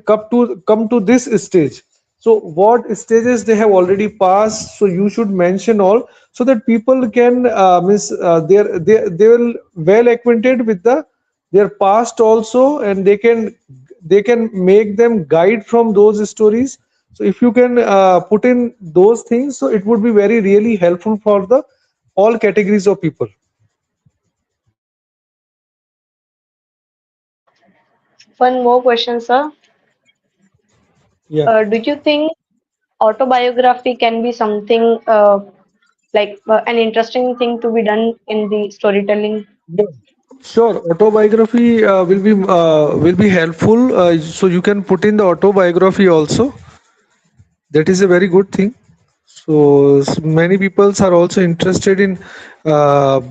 come to this stage. So what stages they have already passed, so you should mention all, so that people can they will well acquainted with their past also, and they can make them guide from those stories. So if you can put in those things, so it would be very really helpful for the all categories of people. One more question, sir. Yeah. Do you think autobiography can be something like an interesting thing to be done in the storytelling? Yeah. Sure, autobiography will be helpful. So you can put in the autobiography also. That is a very good thing. So many peoples are also interested in well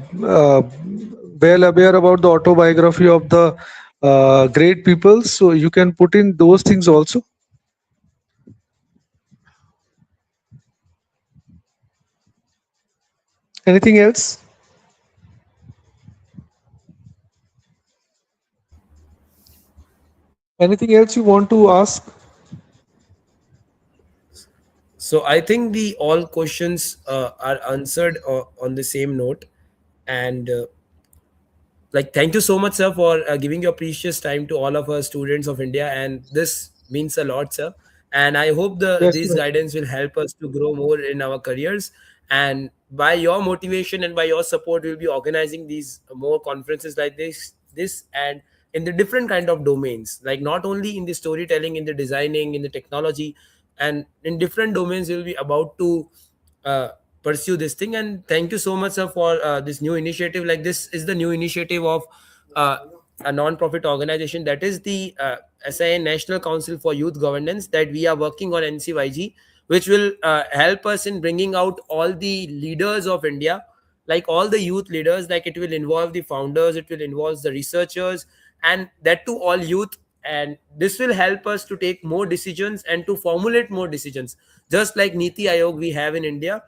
aware about the autobiography of the great people. So you can put in those things also. Anything else? Anything else you want to ask? So I think the all questions are answered on the same note, and like thank you so much, sir, for giving your precious time to all of us students of India, and this means a lot, sir. And I hope Yes. this Yes. guidance will help us to grow more in our careers, and by your motivation and by your support we'll be organizing these more conferences like this and in the different kind of domains, like not only in the storytelling, in the designing, in the technology, and in different domains we'll be about to uh, pursue this thing. And thank you so much, sir, for this new initiative. Like this is the new initiative of uh, a non-profit organization, that is the SIN National Council for Youth Governance, that we are working on NCYG, which will help us in bringing out all the leaders of India, like all the youth leaders. Like it will involve the founders, it will involve the researchers, and that to all youth. And this will help us to take more decisions and to formulate more decisions, just like Niti Ayog we have in India.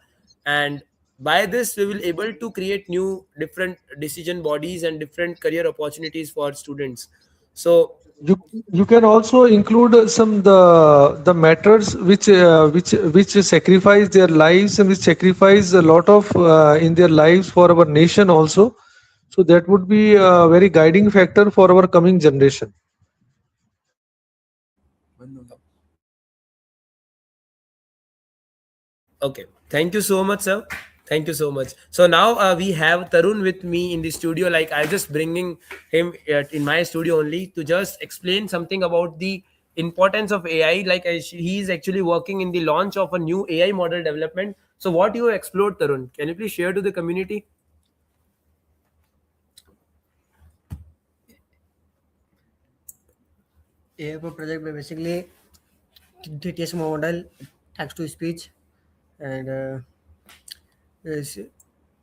And by this we will able to create new different decision bodies and different career opportunities for students. So you you can also include some the matters which sacrifice their lives and which sacrifice a lot of in their lives for our nation also, so that would be a very guiding factor for our coming generation. okay, thank you so much, sir. Thank you so much. So now we have Tarun with me in the studio. Like I'm just bringing him in my studio only to just explain something about the importance of AI. Like he's actually working in the launch of a new AI model development. So what you explored, Tarun? Can you please share to the community? AI project basically TTS model, text to speech, and is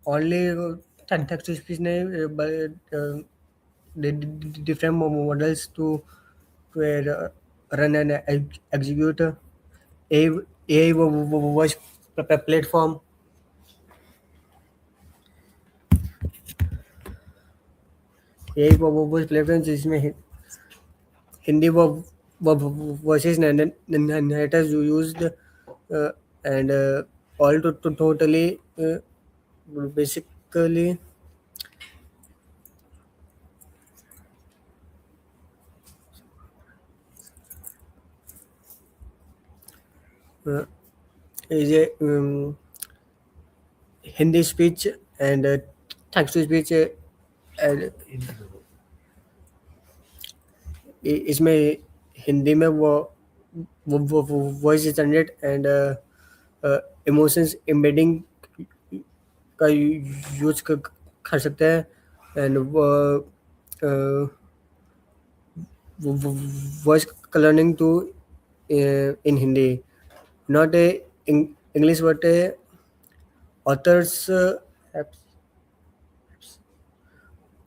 only text to speech name, but different models to run and execute AI voice platform. AI voice platform जिसमें Hindi voices narrators you used and all to totally basically uh, is a Hindi speech and text to speech and इसमें हिंदी में वो voice generate and emotions embedding का use कर सकते हैं and voice colouring too in Hindi not a English but a authors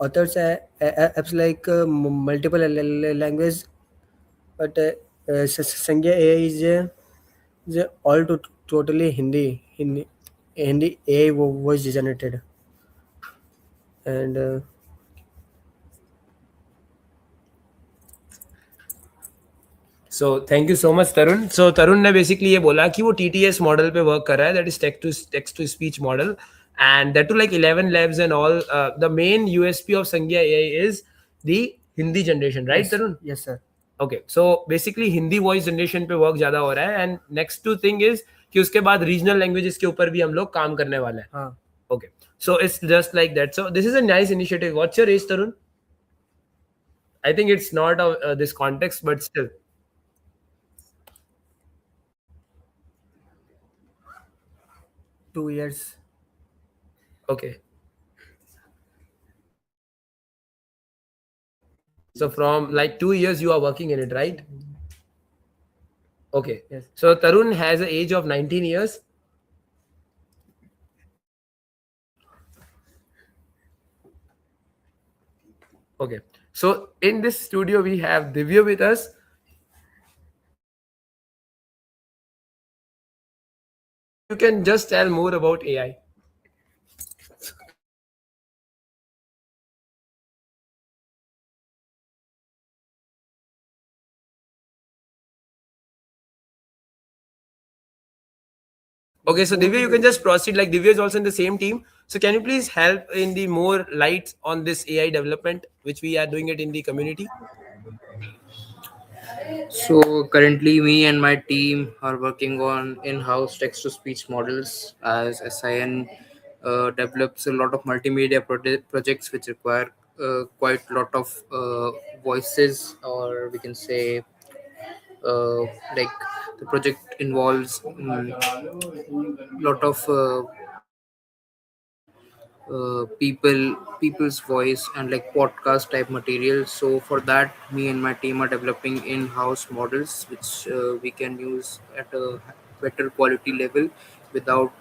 apps like multiple language but Sangya AI is all totally Hindi AI was generated and So thank you so much, Tarun. So Tarun ने basically ये बोला कि वो TTS model पे work कर रहा है, that is text to speech model, and that to like 11 labs and all. The main USP of Sangya AI is the Hindi generation, right, yes Tarun? yes sir Okay, so basically Hindi voice generation पे work ज्यादा हो रहा है, and next to thing is कि उसके बाद regional languages के ऊपर भी हम लोग काम करने वाले हैं. हाँ Okay, so it's just like that. So this is a nice initiative. What's your age, Tarun? I think it's not this context, but still. 2 years Okay. So from like 2 years you are working in it, right? Okay. yes So Tarun has an age of 19 years. Okay. So in this studio we have Divya with us. You can just tell more about AI. Okay, so Divya, you can just proceed. Like Divya is also in the same team. So can you please help in the more light on this AI development, which we are doing it in the community? So currently, me and my team are working on in-house text-to-speech models as SIN develops a lot of multimedia projects which require quite a lot of voices, or we can say uh, like the project involves lot of people's voice and like podcast type material. So for that, me and my team are developing in-house models which we can use at a better quality level without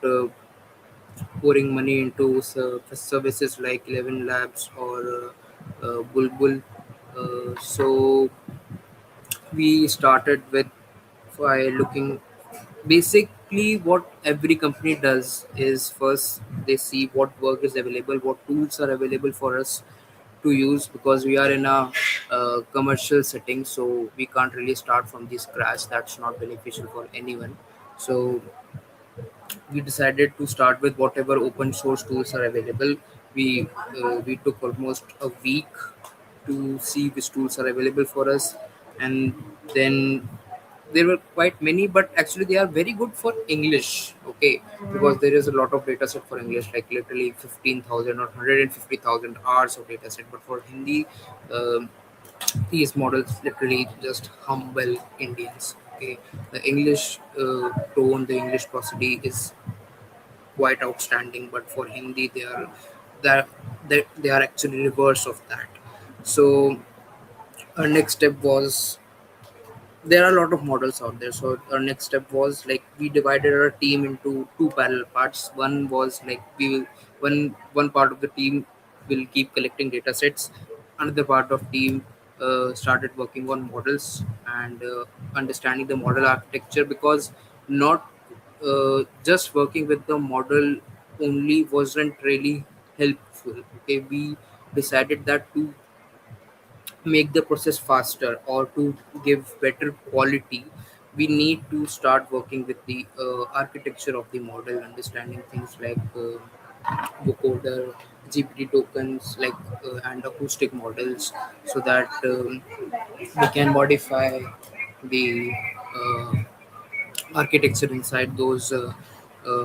pouring money into services like 11 labs or bulbul. So we started with by looking basically what every company does is first they see what work is available, what tools are available for us to use, because we are in a commercial setting, so we can't really start from the scratch. That's not beneficial for anyone. So we decided to start with whatever open source tools are available. We took almost a week to see which tools are available for us, and then there were quite many, but actually they are very good for English. Okay, because there is a lot of data set for English, like literally 15,000 or 150,000 hours of data set. But for Hindi, um, these models literally just humble Indians. Okay, the English tone, the English prosody is quite outstanding, but for Hindi that they are actually reverse of that. So our next step was, there are a lot of models out there. So our next step was like we divided our team into two parallel parts. One was like one part of the team will keep collecting data sets. Another part of team started working on models and understanding the model architecture, because not just working with the model only wasn't really helpful. Okay, we decided that to make the process faster or to give better quality, we need to start working with the architecture of the model, understanding things like vocoder, GPT tokens, like and acoustic models, so that we can modify the uh, architecture inside those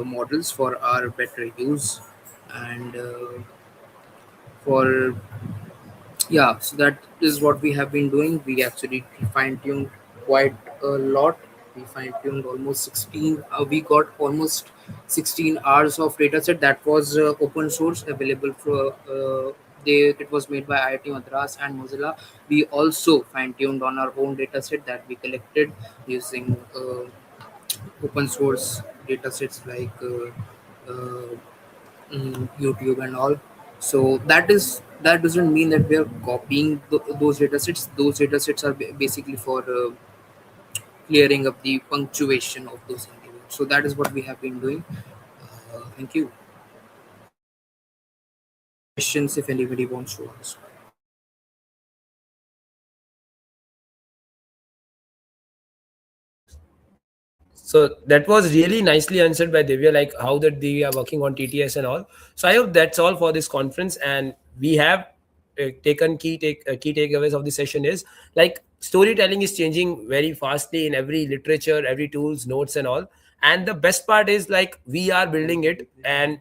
models for our better use. And for yeah, so that is what we have been doing. We actually fine-tuned quite a lot. We fine-tuned almost 16, we got almost 16 hours of data set that was open source available for it was made by IIT Madras and Mozilla. We also fine-tuned on our own data set that we collected using open source data sets like YouTube and all. So that doesn't mean that we are copying those data sets. Those data sets are basically for clearing up the punctuation of those interviews. So that is what we have been doing. Thank you. Questions if anybody wants to ask. So that was really nicely answered by Divya, like how that they are working on TTS and all. So I hope that's all for this conference, and we have taken key takeaways of the session is like storytelling is changing very fastly in every literature, every tools, notes, and all. And the best part is like we are building it, and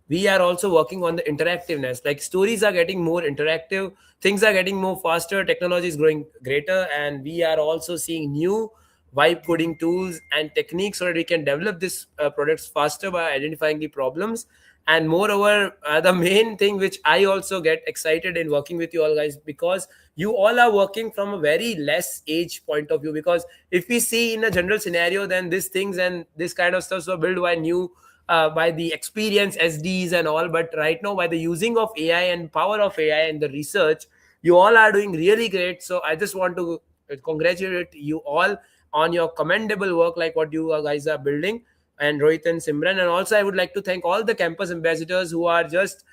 we are also working on the interactiveness. Like stories are getting more interactive, things are getting more faster, technology is growing greater, and we are also seeing new vibe coding tools and techniques so that we can develop this products faster by identifying the problems. And moreover, the main thing which I also get excited in working with you all guys, because you all are working from a very less age point of view. Because if we see in a general scenario, then these things and this kind of stuff were built by new by the experience SDs and all. But right now, by the using of AI and power of AI and the research, you all are doing really great. So I just want to congratulate you all on your commendable work, like what you guys are building, and Rohit and Simran. And also, I would like to thank all the campus ambassadors who are just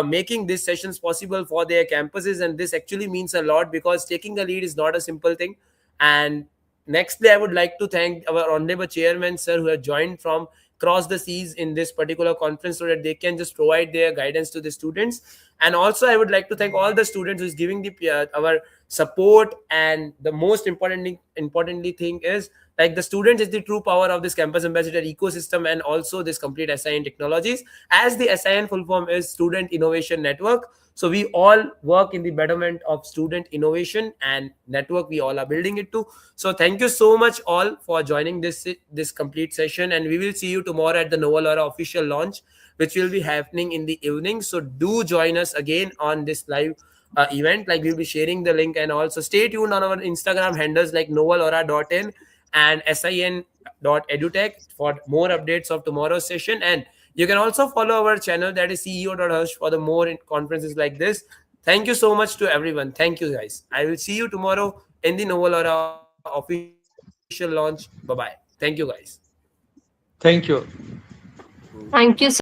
making these sessions possible for their campuses. And this actually means a lot, because taking a lead is not a simple thing. And nextly, I would like to thank our honorable chairman, sir, who have joined from cross the seas in this particular conference so that they can just provide their guidance to the students. And also, I would like to thank all the students who is giving the our support. And the most importantly thing is like the students is the true power of this campus ambassador ecosystem, and also this complete SIN technologies, as the SIN full form is Student Innovation Network. So we all work in the betterment of student innovation and network we all are building it to. So thank you so much all for joining this complete session, and we will see you tomorrow at the Novel Aura official launch, which will be happening in the evening. So do join us again on this live event. Like we'll be sharing the link, and also stay tuned on our Instagram handles like novelaura.in and sin.edutech for more updates of tomorrow's session. And you can also follow our channel, that is ceo.hush, for the more conferences like this. Thank you so much to everyone. Thank you, guys. I will see you tomorrow in the Novel Aura official launch. Bye bye. Thank you, guys. Thank you. Thank you so